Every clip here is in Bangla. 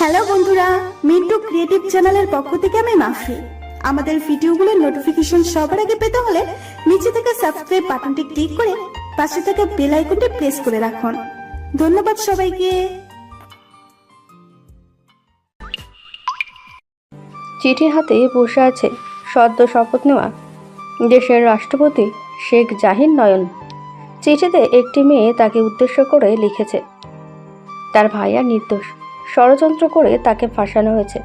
হ্যালো বন্ধুরা, মিন্টু ক্রিয়েটিভ চ্যানেলের পক্ষ থেকে আমি মাফি। আমাদের ভিডিওগুলোর নোটিফিকেশন সবার আগে পেতে হলে নিচে থেকে সাবস্ক্রাইব বাটনটি ক্লিক করে পাশে থাকা বেল আইকনটি প্রেস করে রাখুন। ধন্যবাদ সবাইকে। চিঠি হাতে বসে আছে সদ্য শপথ নেওয়া দেশের রাষ্ট্রপতি শেখ জাহির নয়ন। চিঠিতে একটি মেয়ে তাকে উদ্দেশ্য করে লিখেছে, তার ভাইয়া নির্দোষ, ষড়যন্ত্র করে তাকে ফাঁসানো হয়েছে।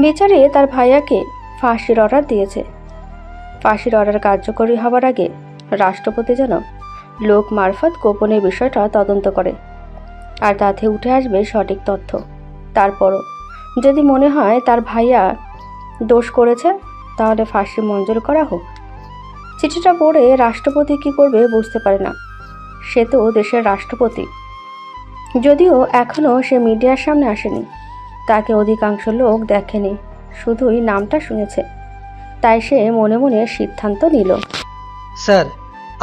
বিচারে তার ভাইয়াকে ফাঁসির অর্ডার দিয়েছে। ফাঁসির অর্ডার কার্যকরী হবার আগে রাষ্ট্রপতি যেন লোক মারফত গোপনে বিষয়টা তদন্ত করে, আর তাতে উঠে আসবে সঠিক তথ্য। তারপরও যদি মনে হয় তার ভাইয়া দোষ করেছে, তাহলে ফাঁসি মঞ্জুর করা হোক। চিঠিটা পড়ে রাষ্ট্রপতি কী করবে বুঝতে পারে না। সে তো দেশের রাষ্ট্রপতি, যদিও এখনও সে মিডিয়ার সামনে আসেনি, তাকে অধিকাংশ লোক দেখেনি, শুধুই নামটা শুনেছে। তাই সে মনে মনে সিদ্ধান্ত নিল, স্যার,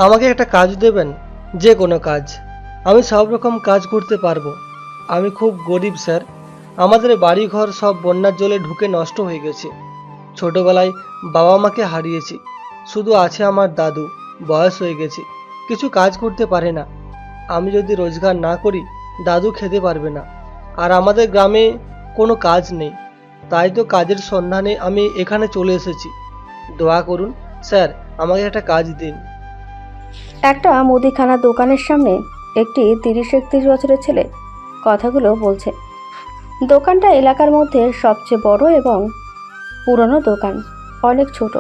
আমাকে একটা কাজ দেবেন, যে কোনো কাজ। আমি সব রকম কাজ করতে পারবো। আমি খুব গরিব স্যার। আমাদের বাড়িঘর সব বন্যার জলে ঢুকে নষ্ট হয়ে গেছে। ছোটবেলায় বাবা মাকে হারিয়েছি, শুধু আছে আমার দাদু, বয়স হয়ে গেছে, কিছু কাজ করতে পারে না। আমি যদি রোজগার না করি দাদু খেতে পারবে না, আর আমাদের গ্রামে কোনো কাজ নেই। তাই তো কাজের সন্ধানে আমি এখানে চলে এসেছি। দোয়া করুন স্যার, আমাকে একটা কাজ দিন। একটা মুদিখানা দোকানের সামনে একটি 30-31 বছরের ছেলে কথাগুলো বলছে। দোকানটা এলাকার মধ্যে সবচেয়ে বড় এবং পুরনো দোকান, অনেক ছোট।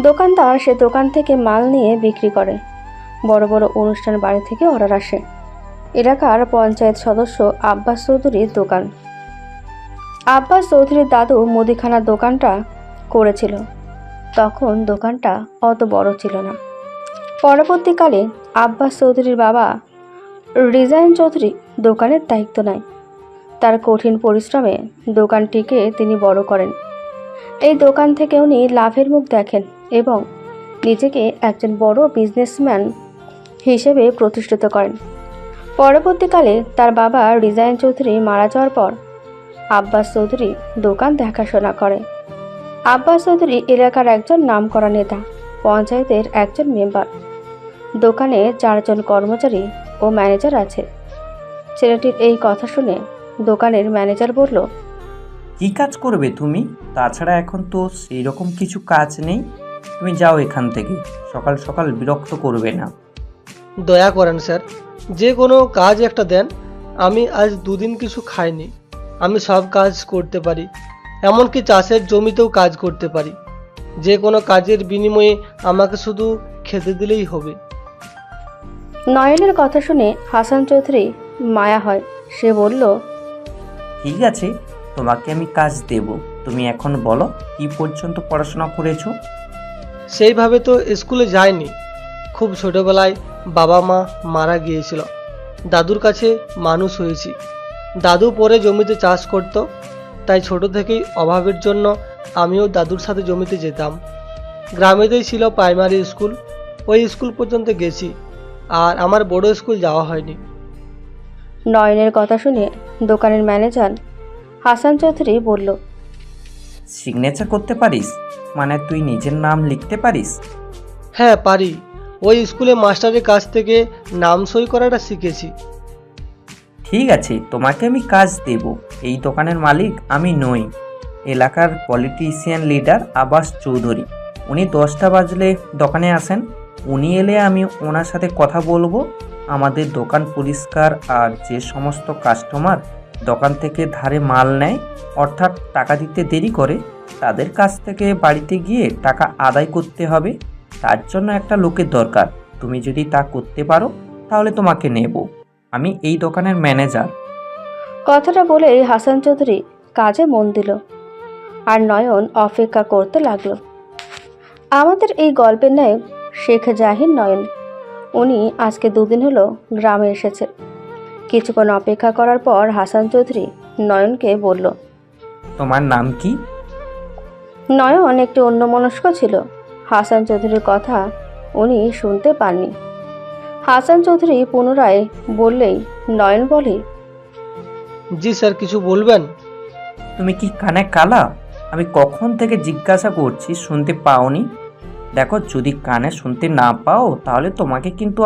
দোকানদার সে দোকান থেকে মাল নিয়ে বিক্রি করে। বড় বড় অনুষ্ঠান বাড়ি থেকে অর্ডার আসে। এলাকার পঞ্চায়েত সদস্য আব্বাস চৌধুরীর দোকান। আব্বাস চৌধুরীর দাদু মুদিখানার দোকানটা করেছিল। তখন দোকানটা অত বড় ছিল না। পরবর্তীকালে আব্বাস চৌধুরীর বাবা রিজাইন চৌধুরী দোকানের দায়িত্ব নেয়। তার কঠিন পরিশ্রমে দোকানটিকে তিনি বড় করেন। এই দোকান থেকে উনি লাভের মুখ দেখেন এবং নিজেকে একজন বড় বিজনেসম্যান হিসেবে প্রতিষ্ঠিত করেন। পরবর্তীকালে তার বাবা রিজাইন চৌধুরী মারা যাওয়ার পর আব্বাস চৌধুরী দোকান দেখাশোনা করে। আব্বাস চৌধুরী এলাকার একজন নামকরা নেতা, পঞ্চায়েতের একজন মেম্বার। দোকানে 4 জন কর্মচারী ও ম্যানেজার আছে। ছেলেটির এই কথা শুনে দোকানের ম্যানেজার বলল, কী কাজ করবে তুমি? তাছাড়া এখন তো সেই রকম কিছু কাজ নেই। তুমি যাও এখান থেকে, সকাল সকাল বিরক্ত করবে না। দয়া করেন স্যার, যে কোনো কাজ একটা দেন। আমি আজ 2 দিন কিছু খাইনি। আমি সব কাজ করতে পারি, এমনকি চাষের জমিতেও কাজ করতে পারি। যে কোনো কাজের বিনিময়ে আমাকে শুধু খেতে দিলেই হবে। নয়নের কথা শুনে হাসান চৌধুরী মায়া হয়। সে বলল, ঠিক আছে, তোমাকে আমি কাজ দেব। তুমি এখন বলো, কি পর্যন্ত পড়াশোনা করেছো? সেইভাবে তো স্কুলে যায়নি। খুব ছোটোবেলায় বাবা মা মারা গিয়েছিল। দাদুর কাছে মানুষ হয়েছি। দাদু পরে জমিতে চাষ করত, তাই ছোট থেকেই অভাবের জন্য আমিও দাদুর সাথে জমিতে যেতাম। গ্রামেতেই ছিল প্রাইমারি স্কুল, ওই স্কুল পর্যন্ত গেছি, আর আমার বড় স্কুল যাওয়া হয়নি। নয়নের কথা শুনে দোকানের ম্যানেজার হাসান চৌধুরী বলল, সিগনেচার করতে পারিস? মানে তুই নিজের নাম লিখতে পারিস? হ্যাঁ পারি, ওই স্কুলে মাস্টারের কাছ থেকে নাম সই করাটা শিখেছি। ঠিক আছে, তোমাকে আমি কাজ দেব। এই দোকানের মালিক আমি নই, এলাকার পলিটিশিয়ান লিডার আব্বাস চৌধুরী। উনি 10টা বাজলে দোকানে আসেন। উনি এলে আমি ওনার সাথে কথা বলবো। আমাদের দোকান পরিষ্কার, আর যে সমস্ত কাস্টমার দোকান থেকে ধারে মাল নেয়, অর্থাৎ টাকা দিতে দেরি করে, তাদের কাছ থেকে বাড়িতে গিয়ে টাকা আদায় করতে হবে। তার জন্য একটা লোকের দরকার। তুমি যদি তা করতে পারো তাহলে তোমাকে নেব। আমি এই দোকানের ম্যানেজার। কথাটা বলে হাসান চৌধুরী কাজে মন দিল, আর নয়ন অপেক্ষা করতে লাগলো। আমাদের এই গল্পের নায়ক শেখ জাহির নয়ন। উনি আজকে 2 দিন হলো গ্রামে এসেছে। কিছুক্ষণ অপেক্ষা করার পর হাসান চৌধুরী নয়নকে বলল, তোমার নাম কি? নয়ন একটু অন্যমনস্ক ছিল। হাসান চৌধুরীর কথা উনি শুনতে পাননি। হাসান চৌধুরী পুনরায় বললেই নয়ন বলে, জি স্যার, কিছু বলবেন? তুমি কি কানে কালা? আমি কখন থেকে জিজ্ঞাসা করছি, শুনতে পাওনি? দেখো, যদি কানে শুনতে না পাও তাহলে তোমাকে কিন্তু